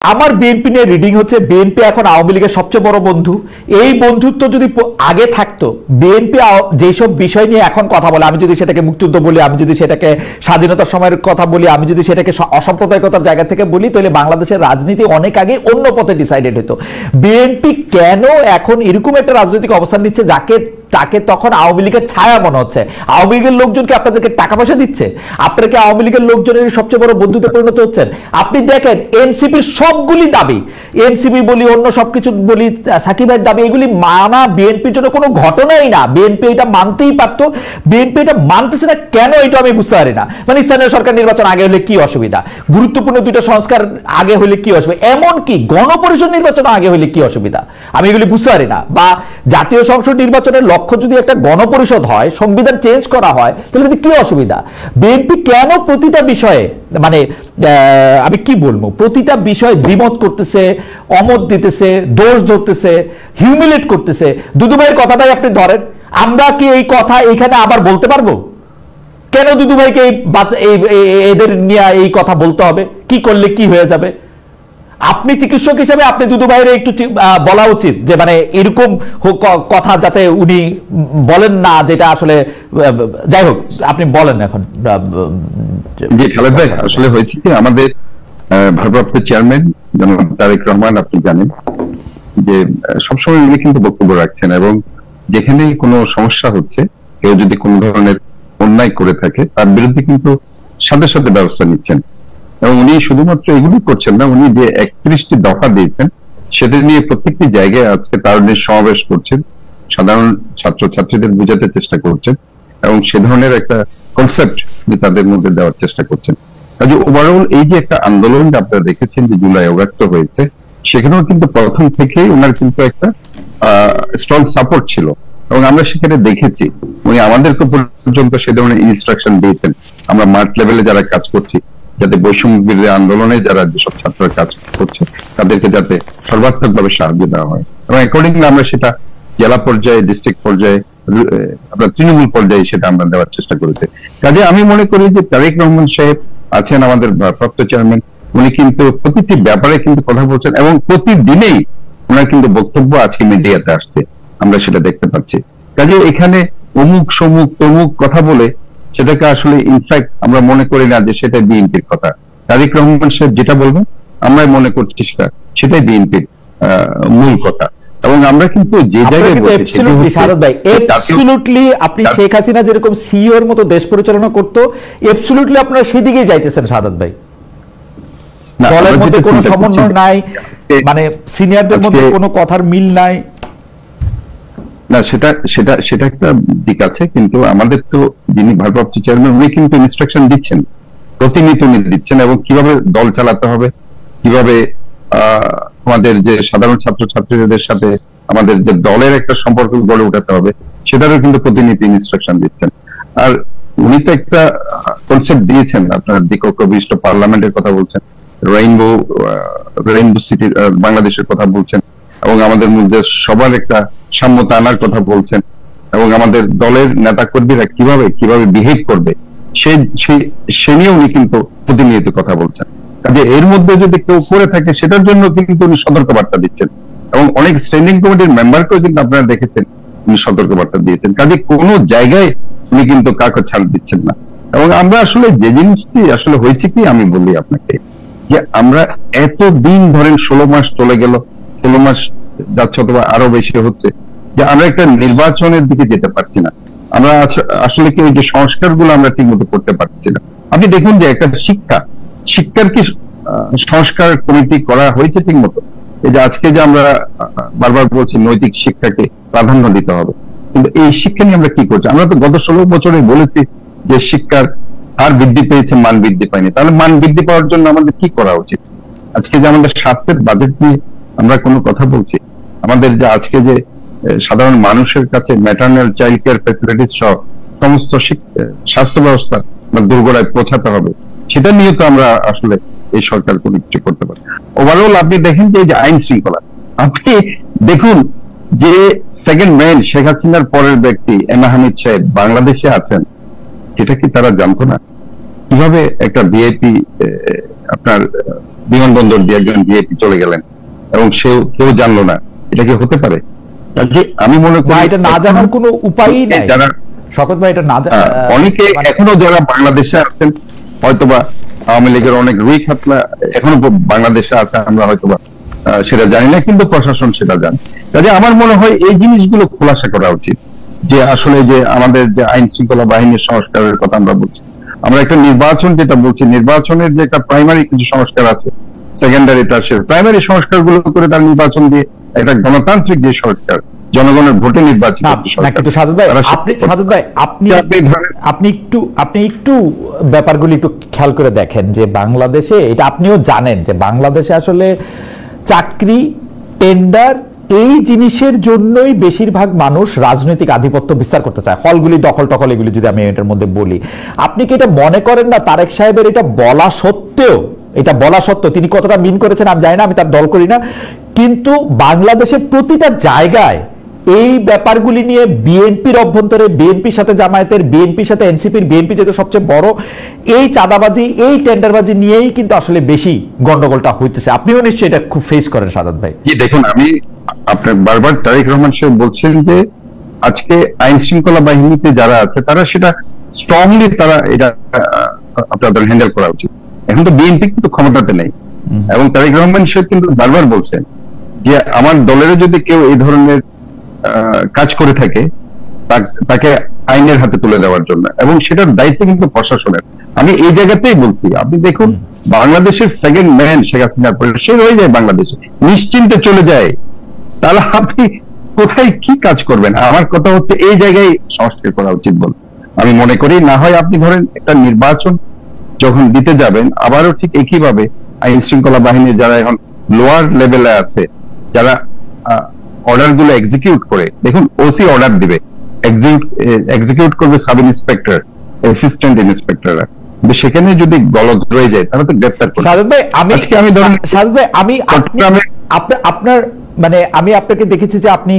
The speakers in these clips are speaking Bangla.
আমার বিএনপি নিয়ে রিডিং হচ্ছে বিএনপি এখন আওয়ামী লীগের সবচেয়ে বড় বন্ধু। এই বন্ধুত্ব যদি আগে থাকতো, বিএনপি যেসব বিষয় নিয়ে এখন কথা বলে, আমি যদি সেটাকে মুক্তিযুদ্ধ বলি, আমি যদি সেটাকে স্বাধীনতার সময়ের কথা বলি, আমি যদি সেটাকে অসাম্প্রদায়িকতার জায়গা থেকে বলি, তাহলে বাংলাদেশের রাজনীতি অনেক আগে অন্য পথে ডিসাইডেড হতো। বিএনপি কেন এখন এরকম একটা রাজনৈতিক অবস্থান নিচ্ছে তাকে তখন আওয়ামী লীগের ছায়া মনে হচ্ছে? আওয়ামী লীগের লোকজনকে আপনাদেরকে টাকা পয়সা দিচ্ছে? আপনারা কি আওয়ামী লীগের লোকজনের সবচেয়ে বড় বন্ধুতে পরিণত হচ্ছেন? আপনি দেখেন এনসিপির সবগুলি দাবি, এনসিপি বলি, অন্য সবকিছু বলি, সাকিব ভাইয়ের দাবি, এগুলি মানা বিএনপির জন্য কোনো ঘটনাই না। বিএনপি এটা মানতেই পারতো, বিএনপি এটা মানতেছে না কেন, এটা আমি বুঝতে পারি না। মানে স্থানীয় সরকার নির্বাচন আগে হলে কি অসুবিধা, গুরুত্বপূর্ণ দুইটা সংস্কার আগে হলে কি অসুবিধা, এমনকি গণপরিষদ নির্বাচন আগে হলে কি অসুবিধা, আমি এগুলি বুঝতে পারি না। বা জাতীয় সংসদ নির্বাচনের লক্ষ্য যদি একটা গণপরিষদ হয়, সংবিধান চেঞ্জ করা হয়, তাহলে কি অসুবিধা? বিএনপি কেন প্রতিটা বিষয়ে, মানে আমি কি বলবো, প্রতিটা বিষয়ে দ্বিমত করতেছে, অমত দিতেছে, দোষ ধরতেছে, হিউমিলেট করতেছে? দুদু ভাইয়ের কথাটাই আপনি ধরেন, আমরা কি এই কথা এইখানে আবার বলতে পারবো? কেন দুদু ভাইকে এদের নিয়ে এই কথা বলতে হবে? কি করলে কি হয়ে যাবে? আপনি চিকিৎসক হিসেবে আপনি দুদু ভাইয়ের একটু বলা উচিত যে মানে এরকম কথা যাতে উনি বলেন না, যেটা আসলে, যাই হোক আপনি বলেন এখন। জি খালেদ ভাই, আসলে হয়েছে কি, আমাদের ভারপ্রাপ্ত চেয়ারম্যান জনাব তারেক রহমান, আপনি জানেন যে সবসময় উনি কিন্তু বক্তব্য রাখছেন, এবং যেখানে কোনো সমস্যা হচ্ছে, কেউ যদি কোনো ধরনের অন্যায় করে থাকে, তার বিরুদ্ধে কিন্তু সাথে সাথে ব্যবস্থা নিচ্ছেন। এবং উনি শুধুমাত্র এগুলি করছেন না, উনি যে 31টি দফা দিয়েছেন সেটা নিয়ে প্রত্যেকটি জায়গায় আজকে তারুণ্যের সমাবেশ করছেন, সাধারণ ছাত্রছাত্রীদের বোঝাতে চেষ্টা করছেন, এবং সে ধরনের একটা কনসেপ্ট তাদের মধ্যে দেওয়ার চেষ্টা করছেন। কাজে ওভারঅল এই যে একটা আন্দোলন আপনারা দেখেছেন যে জুলাই অগাস্ট হয়েছে, সেখানেও কিন্তু প্রথম থেকেই ওনার কিন্তু একটা স্ট্রং সাপোর্ট ছিল, এবং আমরা সেখানে দেখেছি উনি আমাদেরকে পর্যন্ত সে ধরনের ইনস্ট্রাকশন দিয়েছেন। আমরা মাঠ লেভেলে যারা কাজ করছি, যাতে বৈষম্য বিরোধী আন্দোলনে যারা যেসব ছাত্ররা কাজ করছে তাদেরকে যাতে সর্বাত্মক ভাবে সাহায্য দেওয়া হয়, এবং অ্যাকর্ডিংলি আমরা সেটা জেলা পর্যায়ে, ডিস্ট্রিক্ট পর্যায়ে, আপনার তৃণমূল পর্যায়ে সেটা আমরা দেওয়ার চেষ্টা করেছি। কাজে আমি মনে করি যে তারেক রহমান সাহেব আছেন আমাদের ভারপ্রাপ্ত চেয়ারম্যান, উনি কিন্তু প্রতিটি ব্যাপারে কিন্তু কথা বলছেন, এবং প্রতিদিনেই ওনার কিন্তু বক্তব্য আজকে মিডিয়াতে আসছে, আমরা সেটা দেখতে পাচ্ছি। কাজে এখানে অমুক সমুক তমুক কথা বলে সেটাকে আসলে ইনফ্যাক্ট আমরা মনে করি না যে সেটা বিএনপির কথা। তারেক রহমান সাহেব যেটা বলবেন আমরা মনে করছি সেটাই বিএনপির মূল কথা, এবং আমরা কিন্তু যে জায়গায় আপনি শেখ হাসিনা যেরকম সিইও এর মতো দেশ পরিচালনা করতো, এবসলিউটলি আপনারা সেদিকেই যাইতেছেন সাদাত ভাই। দলের মধ্যে কোনো সমন্বয় নাই, মানে সিনিয়রদের মধ্যে কোনো কথার মিল নাই। না, সেটা সেটা সেটা একটা দিক আছে, কিন্তু আমাদের তো যিনি ভারপ্রাপ্ত চেয়ারম্যান উনি কিন্তু ইনস্ট্রাকশন দিচ্ছেন, প্রতিনিয়ত দিচ্ছেন, এবং কিভাবে দল চালাতে হবে, কিভাবে আমাদের যে সাধারণ ছাত্রছাত্রীদের সাথে আমাদের যে দলের একটা সম্পর্ক গড়ে উঠাতে হবে, সেটারও কিন্তু প্রতিনিয়ত ইনস্ট্রাকশন দিচ্ছেন। আর উনি তো একটা কনসেপ্ট দিয়েছেন, আপনার দ্বিকক্ষ বিশিষ্ট পার্লামেন্টের কথা বলছেন, রেইনবো সিটি বাংলাদেশের কথা বলছেন, এবং আমাদের মধ্যে সবার একটা সাম্যতা আনার কথা বলছেন, এবং আমাদের দলের নেতা কর্মীরা কিভাবে কিভাবে বিহেভ করবে সে নিয়ে উনি কিন্তু প্রতিনিয়ত কথা বলছেন। কাজে এর মধ্যে যদি কেউ করে থাকে সেটার জন্য কিন্তু উনি সতর্কবার্তা দিচ্ছেন, এবং অনেক স্ট্যান্ডিং কমিটির মেম্বারকেও কিন্তু আপনারা দেখেছেন উনি সতর্কবার্তা দিয়েছেন। কাজে কোনো জায়গায় উনি কিন্তু কাউকে ছাড় দিচ্ছেন না। এবং আমরা আসলে যে জিনিসটি আসলে হয়েছে কি, আমি বলি আপনাকে যে আমরা এত দিন ধরেন 16 মাস চলে গেল, 16 মাস যাচ্ছে অথবা আরো বেশি হচ্ছে, যে আমরা একটা নির্বাচনের দিকে যেতে পারছি না। আমরা আসলে কি ওই যে সংস্কারগুলো আমরা ঠিক মতো করতে পারছি না। আপনি দেখুন যে একটা শিক্ষার কি সংস্কার কমিটি করা হয়েছে ঠিক মতো? এই যে আজকে যে আমরা বারবার বলছি নৈতিক শিক্ষাকে প্রাধান্য দিতে হবে, কিন্তু এই শিক্ষা নিয়ে আমরা কি করছি? আমরা তো গত 16 বছরে বলেছি যে শিক্ষার হার বৃদ্ধি পেয়েছে, মান বৃদ্ধি পায়নি। তাহলে মান বৃদ্ধি পাওয়ার জন্য আমাদের কি করা উচিত? আজকে যে আমাদের স্বাস্থ্যের বাজেট নিয়ে আমরা কোনো কথা বলছি, আমাদের যে আজকে যে সাধারণ মানুষের কাছে ম্যাটারনাল চাইল্ড কেয়ার ফ্যাসিলিটিস সহ সমস্ত স্বাস্থ্য ব্যবস্থা দুর্গড়ায় পৌঁছাতে হবে, সেটা নিয়ে তো আমরা আসলে এই সরকার কোনো কিছু করতে পারি। ওভারঅল আপনি দেখেন যে আইন শৃঙ্খলা, আপনি দেখুন যে সেকেন্ড ম্যান শেখ হাসিনার পরের ব্যক্তি এনা হামিদ সাহেব বাংলাদেশে আছেন, সেটা কি তারা জানতো না? কি কিভাবে একটা ভিআইপি আপনার বিমানবন্দর দিয়ে একজন ভিআইপি চলে গেলেন এবং কেউ জানলো না, এটা কি হতে পারে? যে আমি মনে করি এটা না জানার কোনো উপায়ই নেই। যারা শকত ভাই, এটা না অনেকে এখনো যারা বাংলাদেশে আছেন, হয়তোবা আওয়ামী লীগের অনেক রুই খাতলা এখনো বাংলাদেশে আছে, আমরা হয়তোবা সেটা জানি না, কিন্তু প্রশাসন সেটা জানে। কাজে আমার মনে হয় এই জিনিসগুলো খোলাসা করা উচিত, যে আসলে যে আমাদের যে আইন শৃঙ্খলা বাহিনীর সংস্কারের কথা আমরা বলছি, আমরা একটা নির্বাচন যেটা বলছি, নির্বাচনের যে একটা প্রাইমারি কিছু সংস্কার আছে, সেকেন্ডারি টার্সিয়ারি, প্রাইমারি সংস্কার গুলো করে তার নির্বাচন দিয়ে একটা গণতান্ত্রিক যে সরকার, জনগণের ভোটে নির্বাচিত কিন্তু সাদত ভাই আপনি একটু ব্যাপারগুলি একটু খেয়াল করে দেখেন যে বাংলাদেশে, এটা আপনিও জানেন যে বাংলাদেশে আসলে চাকরি, টেন্ডার, এই জিনিসের জন্যই বেশিরভাগ মানুষ রাজনৈতিক আধিপত্য বিস্তার করতে চায়। হলগুলি দখল টখল এগুলি যদি আমি এটার মধ্যে বলি, আপনি কি এটা মনে করেন না তারেক সাহেবের এটা বলা সত্ত্বেও, তিনি কতটা মিন করেছেন আমি জানি না, আমি তার দল করি না, কিন্তু বাংলাদেশের প্রতিটা জায়গায় এই ব্যাপারগুলি নিয়ে বিএনপির অভ্যন্তরে, বিএনপির সাথে জামায়াতের, বিএনপির সাথে এনসিপির, বিএনপি যেহেতু সবচেয়ে বড়, এই চাঁদাবাজি, এই টেন্ডারবাজি নিয়েই কিন্তু আসলে বেশি গন্ডগোলটা হইতেছে। আপনিও নিশ্চয়ই এটা খুব ফেস করেন সাদাত ভাই। দেখুন, আমি আপনার বারবার তারেক রহমান সাহেব বলছেন যে আজকে আইন শৃঙ্খলা বাহিনীতে যারা আছে তারা সেটা স্ট্রংলি তারা এটা আপনাদের হ্যান্ডেল করা উচিত। এখন তো বিএনপি কিন্তু ক্ষমতাতে নেই, এবং তারেক রহমান সাহেব কিন্তু বারবার বলছেন যে আমার দলের যদি কেউ এই ধরনের কাজ করে থাকে তাকে আইনের হাতে তুলে দেওয়ার জন্য, এবং সেটার দায়িত্ব কিন্তু প্রশাসনের। আমি এই জায়গাতেই বলছি, আপনি দেখুন বাংলাদেশের সেকেন্ড ম্যান শেখ হাসিনার পরে সে রয়ে যায় বাংলাদেশে, নিশ্চিন্তে চলে যায়, তাহলে আপনি কোথায় কি কাজ করবেন? আমার কথা হচ্ছে এই জায়গায় সংস্কার করা উচিত বল আমি মনে করি। না হয় আপনি ধরেন একটা নির্বাচন যখন দিতে যাবেন, আবারও ঠিক একইভাবে আইন শৃঙ্খলা বাহিনী যারা এখন লোয়ার লেভেলে আছে, যারা অর্ডার গুলো এক্সিকিউট করে, দেখুন ওসি অর্ডার দিবে, এক্সিকিউট করবে সাব ইন্সপেক্টর, অ্যাসিস্ট্যান্ট ইন্সপেক্টররা, সেখানে যদি গলদ রয়ে যায় তাহলে তো গ্রেফতার করবে। আপনার মানে আমি আপনাকে দেখেছি যে আপনি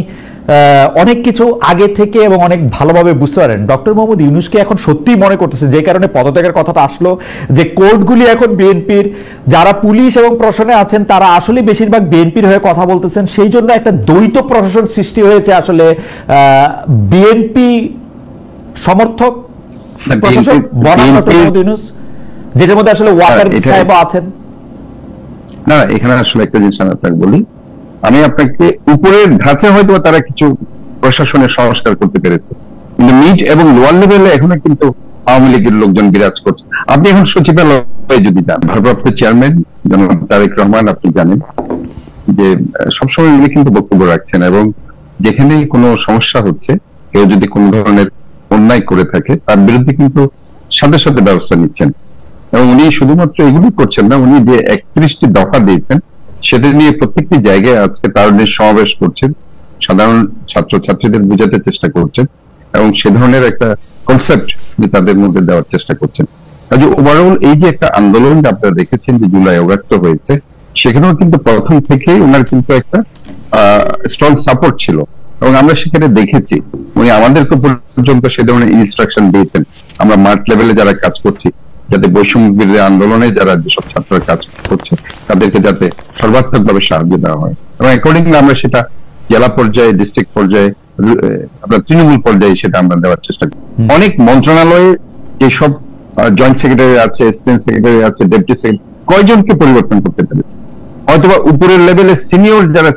অনেক কিছু আগে থেকে এবং অনেক ভালোভাবে বুঝতে পারেন। ডক্টর মোহাম্মদ ইউনূসকে এখন সত্যিই মনে করতেছে, যে কারণে পদত্যাগের কথাটা আসলো, যে কোর্টগুলি এখন বিএনপির, যারা পুলিশ এবং প্রশাসনে আছেন তারা আসলে বেশিরভাগ বিএনপির হয়ে কথা বলতেছেন, সেই জন্য একটা দ্বৈত প্রশাসন সৃষ্টি হয়েছে। আসলে বিএনপি সমর্থক প্রশাসন বনাম ডক্টর মোহাম্মদ ইউনূস, যেটার মধ্যে আসলে ওয়াকার সাহেব আছেন। না, এখানে আসলে একটা জিনিস আমি আপনাকে বলি, আমি আপনাকে উপরের ধাঁচে হয়তো তারা কিছু প্রশাসনের সংস্কার করতে পেরেছে, কিন্তু মিড এবং লোয়ার লেভেলে এখনো কিন্তু আওয়ামী লীগের লোকজন বিরাজ করছে। আপনি এখন সচিবালয়ে যদি যান, ভারপ্রাপ্ত চেয়ারম্যান জনাব তারেক রহমান, আপনি জানেন যে সবসময় উনি কিন্তু বক্তব্য রাখছেন, এবং যেখানে কোনো সমস্যা হচ্ছে, কেউ যদি কোনো ধরনের অন্যায় করে থাকে তার বিরুদ্ধে কিন্তু সাথে সাথে ব্যবস্থা নিচ্ছেন। এবং উনি শুধুমাত্র এগুলি করছেন না, উনি যে 31টি দফা দিয়েছেন সেটা নিয়ে প্রত্যেকটি জায়গায় আজকে তার সমাবেশ করছেন, সাধারণ ছাত্রছাত্রীদের বোঝাতে চেষ্টা করছেন, এবং সে ধরনের একটা কনসেপ্ট যে তাদের মধ্যে দেওয়ার চেষ্টা করছেন। কাজে ওভারঅল এই যে একটা আন্দোলন আপনারা দেখেছেন যে জুলাই অগাস্ট হয়েছে, সেখানেও কিন্তু প্রথম থেকেই ওনার কিন্তু একটা স্ট্রং সাপোর্ট ছিল, এবং আমরা সেখানে দেখেছি উনি আমাদেরকে পর্যন্ত সে ধরনের ইনস্ট্রাকশন দিয়েছেন। আমরা মাঠ লেভেলে যারা কাজ করছি, যাতে বৈষম্য বিরোধী আন্দোলনে যারা যেসব ছাত্ররা কাজ করছে তাদেরকে যাতে সর্বাত্মক ভাবে সাহায্য দেওয়া হয়, এবং অ্যাকর্ডিংলি আমরা সেটা জেলা পর্যায়ে, ডিস্ট্রিক্ট পর্যায়ে, আপনার তৃণমূল পর্যায়ে সেটা আমরা দেওয়ার চেষ্টা করি। অনেক মন্ত্রণালয়ে যেসব জয়েন্ট সেক্রেটারি আছে, অ্যাসিস্ট্যান্ট সেক্রেটারি আছে, ডেপুটি সেক্রেটারি, কয়জনকে পরিবর্তন করতে পেরেছে? হয়তোবা উপরের লেভেলে সিনিয়র যারা,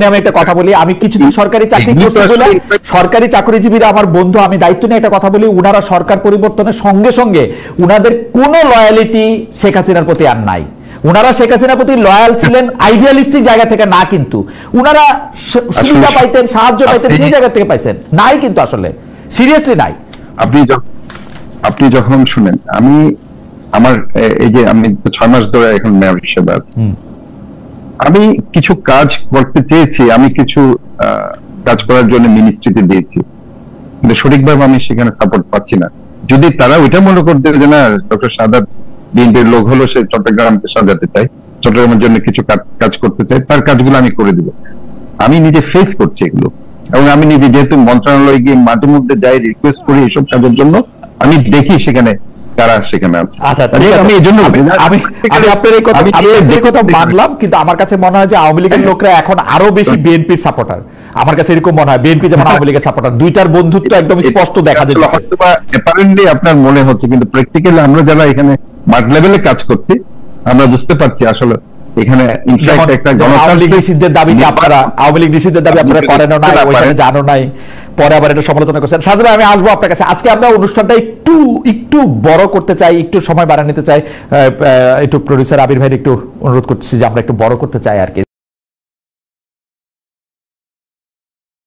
আমি একটা কথা বলি, আমি কিছুদিন সরকারি চাকরি করছি বলে সরকারি চাকরিজীবীরা আমার বন্ধু, আমি দায়িত্ব নিয়ে একটা কথা বলি, উনারা সরকার পরিবর্তনের সঙ্গে সঙ্গে উনাদের কোনো লয়ালিটি শেখ হাসিনার প্রতি আর নাই। উনারা শেখ হাসিনার প্রতি লয়াল ছিলেন আইডিয়ালিস্টিক জায়গা থেকে না, কিন্তু উনারা সুবিধা পাইতেন, সাহায্য পাইতেন সেই জায়গা থেকে পাইছেন নাই, কিন্তু আসলে সিরিয়াসলি নাই। আপনি যখন শুনেন, আমার এই যে আমি 6 মাস ধরে এখন মেয়র হিসেবে আছি, আমি কিছু কাজ করতে চেয়েছি, আমি কিছু কাজ করার জন্য মিনিস্ট্রিতে দিয়েছি, কিন্তু সঠিকভাবে আমি সেখানে সাপোর্ট পাচ্ছি না। যদি তারা ওইটা মনে করতে যে না ডক্টর সাদাত বিএনপির লোক হলো, সে চট্টগ্রামকে সাজাতে চাই, চট্টগ্রামের জন্য কিছু কাজ করতে চাই, তার কাজগুলো আমি করে দিব। আমি নিজে ফেস করছি এগুলো, এবং আমি নিজে যেহেতু মন্ত্রণালয়ে গিয়ে মাঝে মধ্যে যাই, রিকোয়েস্ট করি এসব কাজের জন্য, আমি দেখি সেখানে কারা সেখানে আছে। আচ্ছা, ঠিক আছে। আমি এই জন্য আমি আপনার এই কথা মানলাম, কিন্তু আমার কাছে মনে হয় যে আওয়ামী লীগের লোকরা এখন আরো বেশি বিএনপির সাপোর্টার। আমার কাছে এরকম মনে হয়, বিএনপি যেমন আওয়ামী লীগের সাপোর্টার, দুইটার বন্ধুত্ব একদম স্পষ্ট দেখা যাচ্ছে। অ্যাপারেন্টলি আপনার মনে হচ্ছে, কিন্তু প্র্যাকটিক্যালি আমরা যারা এখানে মাঠ লেভেলে কাজ করছি আমরা বুঝতে পারছি আসলে এখানে একটা আওয়ামী লীগ নিষিদ্ধের দাবি আপনারা করেন নাই, ওইখানে জানো নাই, পরে আবার এটা সমালোচনা করছেন। সাধু ভাই, আমি আসবো আপনার কাছে। আজকে আমরা অনুষ্ঠানটা একটু বড় করতে চাই, একটু সময় বাড়া নিতে চাই, একটু প্রডিউসার আবির ভাই একটু অনুরোধ করতেছি যে আমরা একটু বড় করতে চাই আর কি।